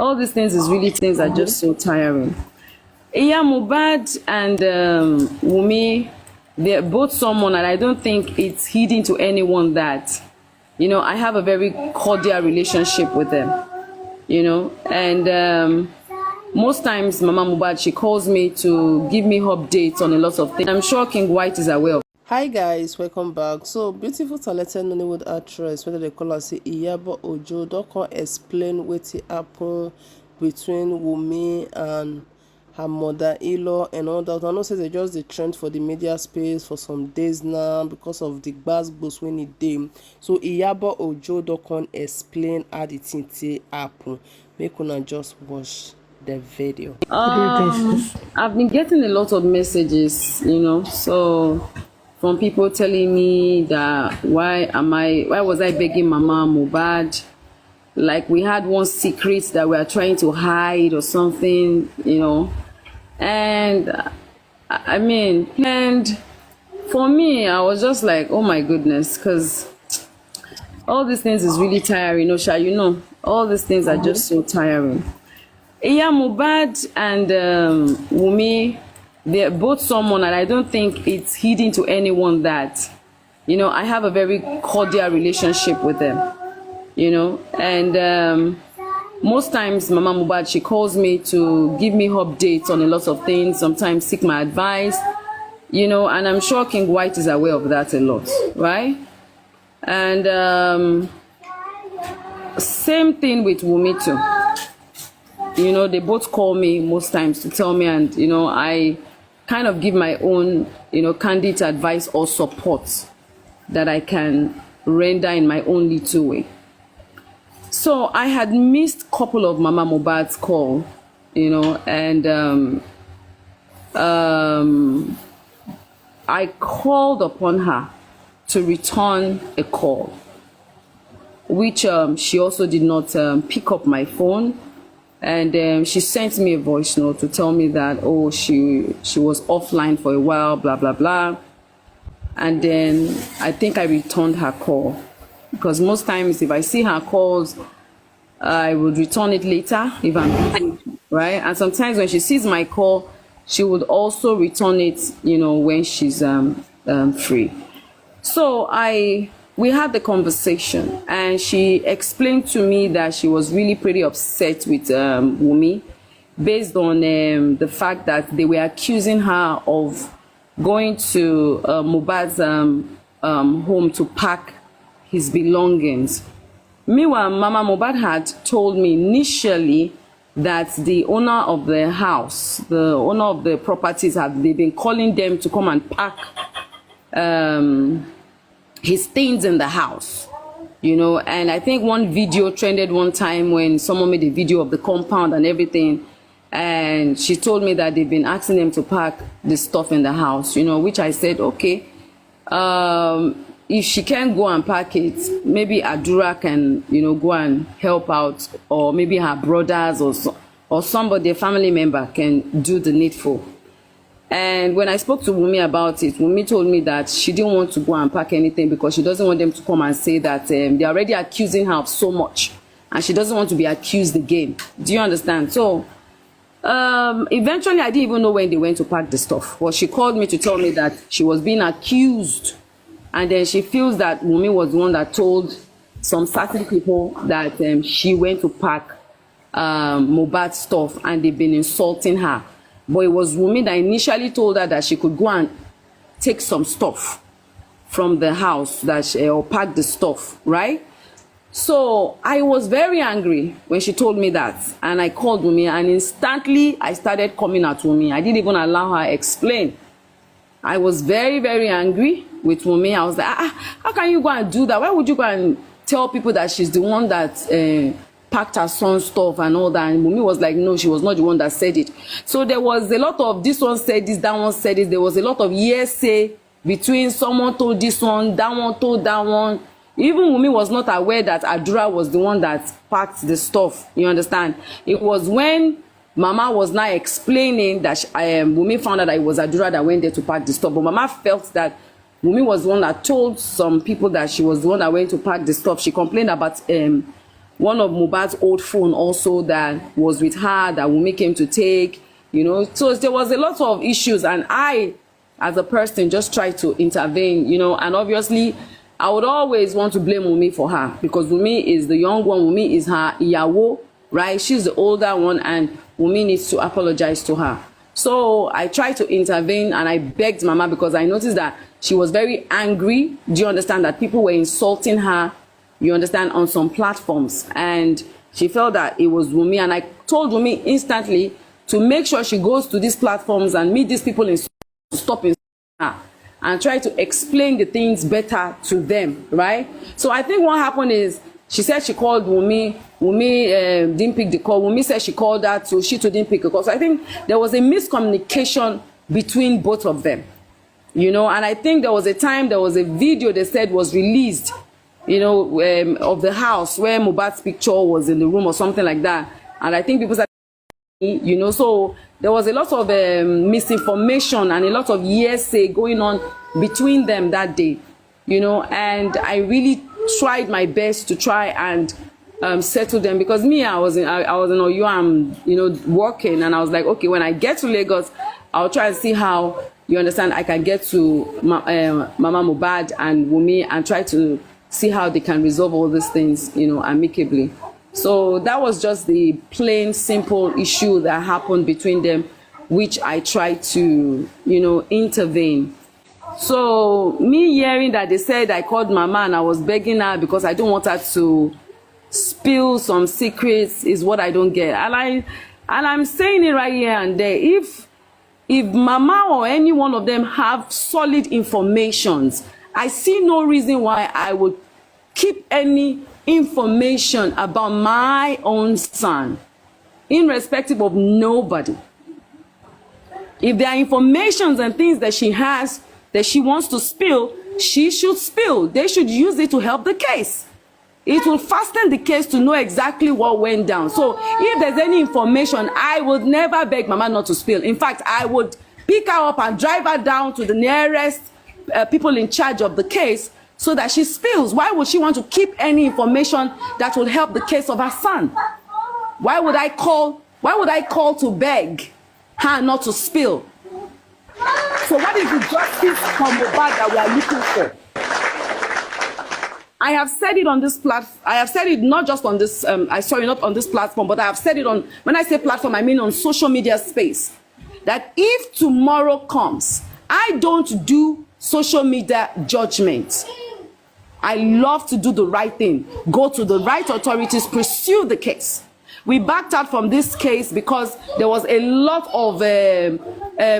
all these things is really things are just so tiring. Yeah, Mohbad and Wunmi, they're both someone, and I don't think it's hidden to anyone that, I have a very cordial relationship with them, and most times Mama Mohbad, she calls me to give me updates on a lot of things. I'm sure King White is aware of. Hi guys, welcome back. So beautiful talented Nollywood actress, whether they call her say Iyaboojo, don't come explain what happened between Wunmi and her mother-in-law and all that. I know say they just the trend for the media space for some days now because of the gbas when it did. So Iyaboojo don't come explain how the thing happen. Make una just watch the video. I've been getting a lot of messages, so from people telling me that why was I begging Mama Mohbad? Like we had one secret that we are trying to hide or something, And and for me, I was just like, oh my goodness, because all these things is really tiring, all these things are just so tiring. Yeah, Mohbad and Wunmi, they're both someone, and I don't think it's hidden to anyone that, I have a very cordial relationship with them, and most times Mama Mohbad, she calls me to give me updates on a lot of things, sometimes seek my advice, and I'm sure King White is aware of that a lot, right? And same thing with Wunmi too. They both call me most times to tell me, and I kind of give my own candid advice or support that I can render in my own little way. So I had missed a couple of Mama Mohbad's call, and I called upon her to return a call, which she also did not pick up my phone. And she sent me a voice note to tell me that, she was offline for a while, blah, blah, blah. And then I think I returned her call. Because most times if I see her calls, I would return it later if I'm busy, right? And sometimes when she sees my call, she would also return it, when she's free. So we had the conversation, and she explained to me that she was really pretty upset with Wunmi based on the fact that they were accusing her of going to Mohbad's home to pack his belongings. Meanwhile, Mama Mohbad had told me initially that the owner of the house, the owner of the properties, they've been calling them to come and pack his things in the house, and I think one video trended one time when someone made a video of the compound and everything, and she told me that they've been asking them to pack the stuff in the house, which I said, okay, if she can't go and pack it, maybe Adura can, go and help out, or maybe her brothers or somebody, a family member, can do the needful. And when I spoke to Wunmi about it, Wunmi told me that she didn't want to go and pack anything because she doesn't want them to come and say that they're already accusing her of so much, and she doesn't want to be accused again. Do you understand? So eventually I didn't even know when they went to pack the stuff. Well, she called me to tell me that she was being accused, and then she feels that Wunmi was the one that told some certain people that she went to pack Mohbad's stuff, and they've been insulting her. But it was Wunmi that initially told her that she could go and take some stuff from the house, or pack the stuff, right? So I was very angry when she told me that, and I called Wunmi, and instantly I started coming at Wunmi. I didn't even allow her to explain. I was very, very angry with Wunmi. I was like, how can you go and do that? Why would you go and tell people that she's the one that packed her son's stuff and all that? And Wunmi was like, no, she was not the one that said it. So there was a lot of this one said this, that one said it. There was a lot of hearsay between someone told this one, that one told that one. Even Wunmi was not aware that Adura was the one that packed the stuff. You understand? It was when Mama was now explaining that Wunmi found out that it was Adura that went there to pack the stuff. But Mama felt that Wunmi was the one that told some people that she was the one that went to pack the stuff. She complained about one of Mohbad's old phone also that was with her that Wunmi came to take, you know. So there was a lot of issues, and I, as a person, just tried to intervene, you know. And obviously, I would always want to blame Wunmi for her, because Wunmi is the young one. Wunmi is her Iyawo, right? She's the older one, and Wunmi needs to apologize to her. So I tried to intervene, and I begged Mama, because I noticed that she was very angry. Do you understand that people were insulting her, you understand, on some platforms, and she felt that it was Wunmi. And I told Wunmi instantly to make sure she goes to these platforms and meet these people and stop insulting her, and try to explain the things better to them, right? So I think what happened is, she said she called Wunmi. Wunmi didn't pick the call. Wunmi said she called her too. She too didn't pick the call. So I think there was a miscommunication between both of them, you know. And I think there was a time, there was a video they said was released, you know, of the house where Mohbad's picture was in the room or something like that. And I think people said, you know, so there was a lot of misinformation and a lot of hearsay going on between them that day, you know. And I really tried my best to try and settle them, because me, I was in Oyo, I'm, you know, working, and I was like, okay, when I get to Lagos, I'll try and see how, you understand, I can get to Mama Mohbad and Wunmi and try to see how they can resolve all these things, you know, amicably. So that was just the plain, simple issue that happened between them, which I tried to, you know, intervene. So me hearing that they said I called Mama and I was begging her because I don't want her to spill some secrets is what I don't get. And I'm saying it right here and there. If Mama or any one of them have solid informations, I see no reason why I would keep any information about my own son, irrespective of nobody. If there are informations and things that she has that she wants to spill, she should spill. They should use it to help the case. It will fasten the case to know exactly what went down. So if there's any information, I would never beg Mama not to spill. In fact, I would pick her up and drive her down to the nearest people in charge of the case so that she spills. Why would she want to keep any information that will help the case of her son? Why would I call to beg her not to spill? So what is the justice from Mohbad that we are looking for? I have said it on this platform. I have said it not just on this, not on this platform, but I have said it on, when I say platform, I mean on social media space, that if tomorrow comes, I don't do social media judgment. I love to do the right thing, go to the right authorities, pursue the case. We backed out from this case because there was a lot of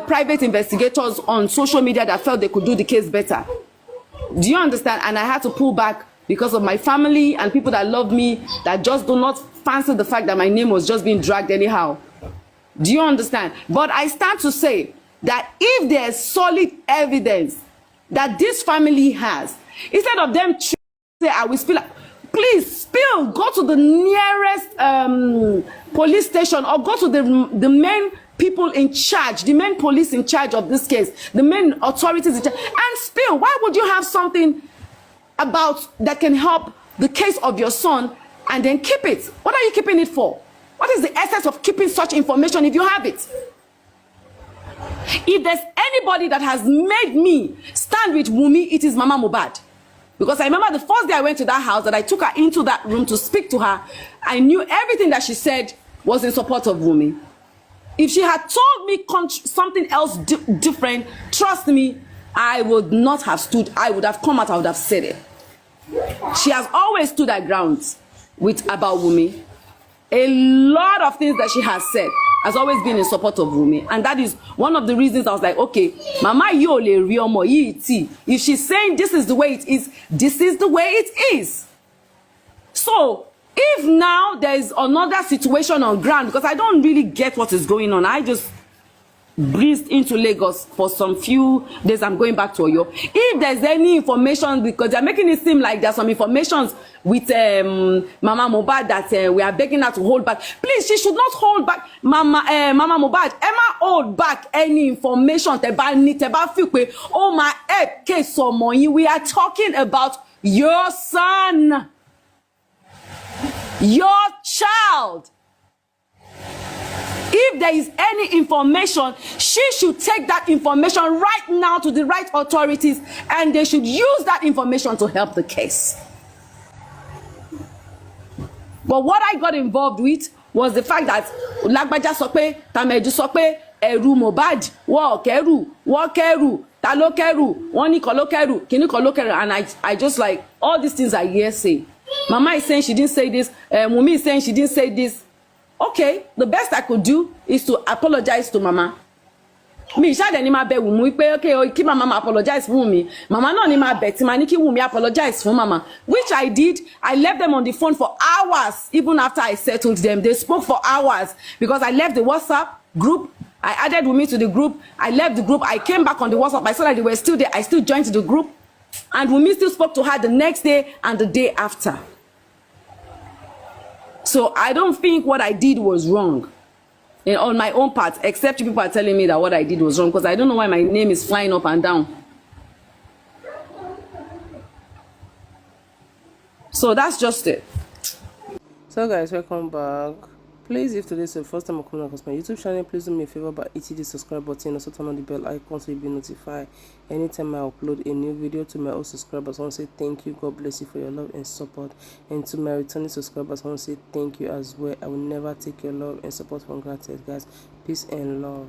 private investigators on social media that felt they could do the case better. Do you understand? And I had to pull back because of my family and people that love me, that just do not fancy the fact that my name was just being dragged anyhow. Do you understand? But I stand to say that if there's solid evidence that this family has, instead of them say, I will spill, please spill, go to the nearest police station, or go to the main people in charge, the main police in charge of this case, the main authorities in charge, and spill. Why would you have something about that can help the case of your son and then keep it? What are you keeping it for? What is the essence of keeping such information if you have it? If there's anybody that has made me stand with Wunmi, it is Mama Mohbad. Because I remember the first day I went to that house, that I took her into that room to speak to her, I knew everything that she said was in support of Wunmi. If she had told me something else different, trust me, I would not have stood. I would have come out, I would have said it. She has always stood her ground about Wunmi. A lot of things that she has said has always been in support of Wunmi. And that is one of the reasons I was like, okay, Mama Yole Riomo Yiti. If she's saying this is the way it is, this is the way it is. So if now there is another situation on ground, because I don't really get what is going on, I just breezed into Lagos for some few days. I'm going back to Oyo. If there's any information, because they're making it seem like there's some informations with Mama Mohbad that we are begging her to hold back, please, she should not hold back. Mama Mohbad, Emma, hold back any information. Oh my case, we are talking about your son. your child. If there is any information, she should take that information right now to the right authorities, and they should use that information to help the case. But what I got involved with was the fact that Lagbaja sọ pé, Tameju sọ pé, ẹ̀rù Mohbad, wọ́n kẹ́rù, ta ló kẹ́rù, wọ́n ní kan ló kẹ́rù, kíní kan ló kẹ́rù, and I just like, all these things are hearsay. Mama is saying she didn't say this, Wunmi is saying she didn't say this. Okay, the best I could do is to apologize to Mama. Mi ṣáde ni máa bẹ̀ Wunmi pé okay, kí Mama ma apologize fún Wunmi. Mama náà ni máa bẹ̀ tí ma ní kí Wunmi apologize fún Mama, which I did. I left them on the phone for hours. Even after I settled them, they spoke for hours because I left the WhatsApp group. I added Wunmi to the group. I left the group. I came back on the WhatsApp. I saw that they were still there. I still joined the group, and Wunmi still spoke to her the next day and the day after. So I don't think what I did was wrong on my own part, except people are telling me that what I did was wrong, because I don't know why my name is flying up and down. So that's just it. So guys, welcome back. Please, if today is the first time I'm coming across my YouTube channel, please do me a favor by hitting the subscribe button and also turn on the bell icon so you'll be notified anytime I upload a new video. To my old subscribers, I want to say thank you. God bless you for your love and support. And to my returning subscribers, I want to say thank you as well. I will never take your love and support for granted, guys. Peace and love.